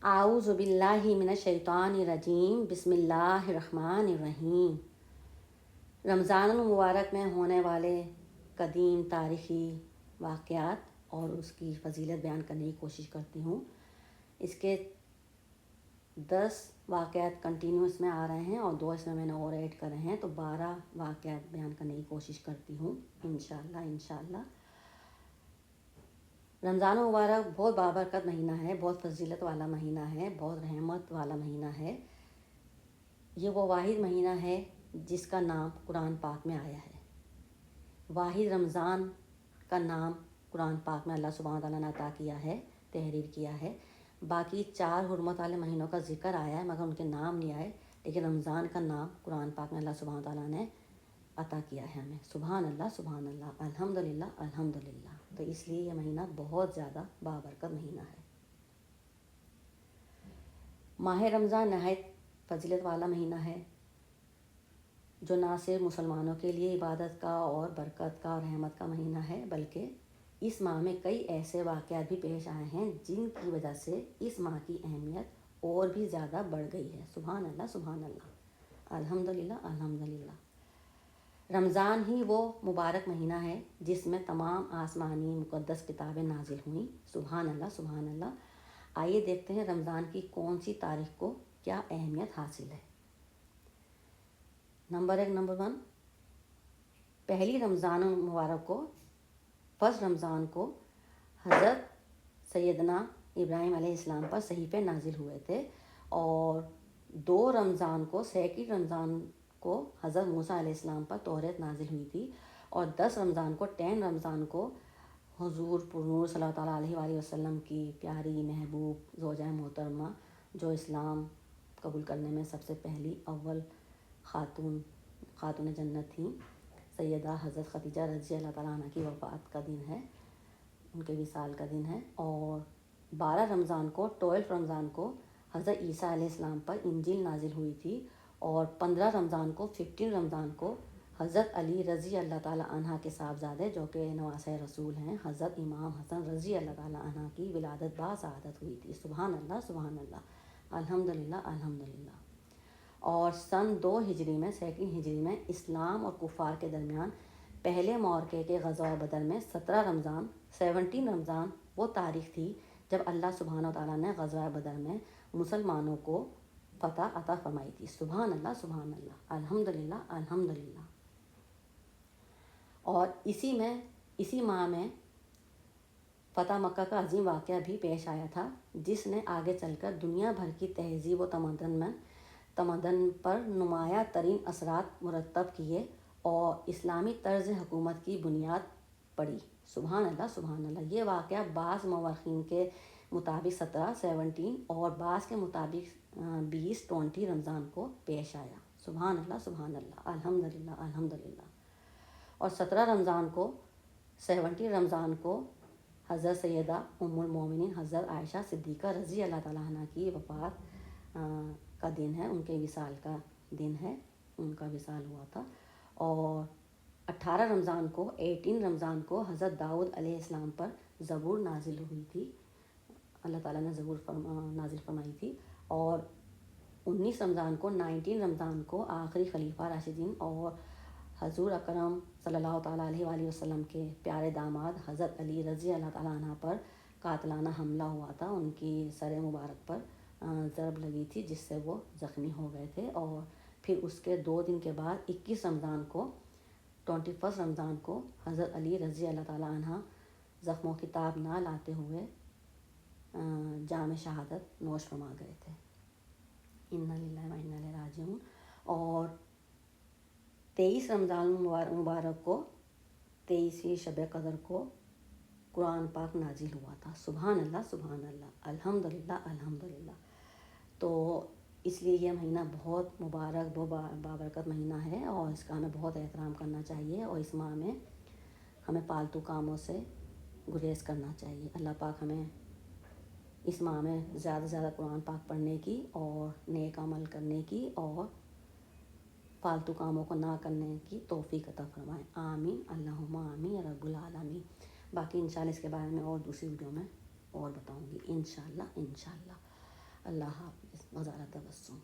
اعوذ باللہ من الشیطان الرجیم، بسم اللہ الرحمن الرحیم۔ رمضان المبارک میں ہونے والے قدیم تاریخی واقعات اور اس کی فضیلت بیان کرنے کی کوشش کرتی ہوں۔ اس کے 10 واقعات کنٹینیوس میں آ رہے ہیں اور 2 اس میں نے اور ایڈ کرے ہیں، تو 12 واقعات بیان کرنے کی کوشش کرتی ہوں انشاءاللہ۔ رمضان المبارک بہت بابرکت مہینہ ہے، بہت فضیلت والا مہینہ ہے، بہت رحمت والا مہینہ ہے۔ یہ وہ واحد مہینہ ہے جس کا نام قرآن پاک میں آیا ہے۔ واحد رمضان کا نام قرآن پاک میں اللہ سبحانہ تعالیٰ نے عطا کیا ہے، تحریر کیا ہے۔ باقی 4 حرمت والے مہینوں کا ذکر آیا ہے مگر ان کے نام نہیں آئے، لیکن رمضان کا نام قرآن پاک میں اللہ سبحانہ تعالیٰ نے عطا کیا ہے ہمیں۔ سبحان اللہ، الحمدللہ۔ تو اس لیے یہ مہینہ بہت زیادہ بابرکت مہینہ ہے۔ ماہ رمضان نہایت فضیلت والا مہینہ ہے، جو نہ صرف مسلمانوں کے لیے عبادت کا اور برکت کا اور رحمت کا مہینہ ہے، بلکہ اس ماہ میں کئی ایسے واقعات بھی پیش آئے ہیں جن کی وجہ سے اس ماہ کی اہمیت اور بھی زیادہ بڑھ گئی ہے۔ سبحان اللہ، الحمدللہ۔ رمضان ہی وہ مبارک مہینہ ہے جس میں تمام آسمانی مقدس کتابیں نازل ہوئیں۔ سبحان اللہ۔ آئیے دیکھتے ہیں رمضان کی کون سی تاریخ کو کیا اہمیت حاصل ہے۔ نمبر 1، پہلی رمضان المبارک کو، فرسٹ رمضان کو حضرت سیدنا ابراہیم علیہ السلام پر صحیفے نازل ہوئے تھے، اور 2 رمضان کو، سیکنڈ رمضان کو حضرت موسیٰ علیہ السلام پر توریت نازل ہوئی تھی، اور 10 رمضان کو، 10 رمضان کو حضور پرنور صلی اللہ تعالیٰ علیہ وآلہ وسلم کی پیاری محبوب زوجہ محترمہ، جو اسلام قبول کرنے میں سب سے پہلی اول خاتون جنت تھیں، سیدہ حضرت خدیجہ رضی اللہ تعالیٰ عنہ کی وفات کا دن ہے، ان کے وصال کا دن ہے۔ اور 12 رمضان کو، 12 رمضان کو حضرت عیسیٰ علیہ السلام پر انجیل نازل ہوئی تھی، اور 15 رمضان کو، 15 رمضان کو حضرت علی رضی اللہ تعالیٰ عنہ کے صاحبزادے، جو کہ نواسۂ رسول ہیں، حضرت امام حسن رضی اللہ تعالیٰ عنہ کی ولادت باسعادت ہوئی تھی۔ سبحان اللہ، الحمدللہ۔ اور سن 2 ہجری میں، 2 ہجری میں اسلام اور کفار کے درمیان پہلے معرکے کے غزوہ بدر میں 17 رمضان وہ تاریخ تھی جب اللہ سبحانہ تعالیٰ نے غزوہ بدر میں مسلمانوں کو فتح عطا فرمائی تھی۔ سبحان اللہ، الحمدللہ۔ اور اسی ماہ میں فتح مکہ کا عظیم واقعہ بھی پیش آیا تھا، جس نے آگے چل کر دنیا بھر کی تہذیب و تمدن پر نمایاں ترین اثرات مرتب کیے اور اسلامی طرز حکومت کی بنیاد پڑی۔ سبحان اللہ۔ یہ واقعہ بعض مورخین کے مطابق 17 اور بعض کے مطابق 20 رمضان کو پیش آیا۔ سبحان اللہ، الحمدللہ۔ اور 17 رمضان کو، 17 رمضان کو حضرت سیدہ ام المومنین حضرت عائشہ صدیقہ رضی اللہ تعالیٰ عنہ کی وفات کا دن ہے، ان کے وصال کا دن ہے، ان کا وصال ہوا تھا۔ اور 18 رمضان کو، 18 رمضان کو حضرت داؤد علیہ السلام پر زبور نازل ہوئی تھی، اللہ تعالیٰ نے زبور نازل فرمائی تھی۔ اور 19 رمضان کو، 19 رمضان کو آخری خلیفہ راشدین اور حضور اکرم صلی اللہ تعالیٰ علیہ وآلہ وسلم کے پیارے داماد حضرت علی رضی اللہ تعالیٰ عنہ پر قاتلانہ حملہ ہوا تھا، ان کی سر مبارک پر ضرب لگی تھی جس سے وہ زخمی ہو گئے تھے۔ اور پھر اس کے 2 دن کے بعد 21 رمضان کو، 21 رمضان کو حضرت علی رضی اللہ تعالیٰ عنہ زخموں کی تاب نہ لاتے ہوئے جام شہادت نوش فرما گئے تھے۔ انا للہ و انا الیہ راجعون۔ اور 23 رمضان مبارک کو، 23ویں شب قدر کو قرآن پاک نازل ہوا تھا۔ سبحان اللہ، الحمدللہ۔ تو اس لیے یہ مہینہ بہت مبارک، بابرکت مہینہ ہے، اور اس کا ہمیں بہت احترام کرنا چاہیے، اور اس ماہ میں ہمیں پالتو کاموں سے گریز کرنا چاہیے۔ اللہ پاک ہمیں اس ماہ میں زیادہ سے زیادہ قرآن پاک پڑھنے کی اور نیک عمل کرنے کی اور فالتو کاموں کو نہ کرنے کی توفیق عطا فرمائے۔ آمین، اللہم آمین یا رب العالمین۔ باقی انشاءاللہ اس کے بارے میں اور دوسری ویڈیو میں اور بتاؤں گی انشاءاللہ۔ اللہ حافظ. وزارت تبسم.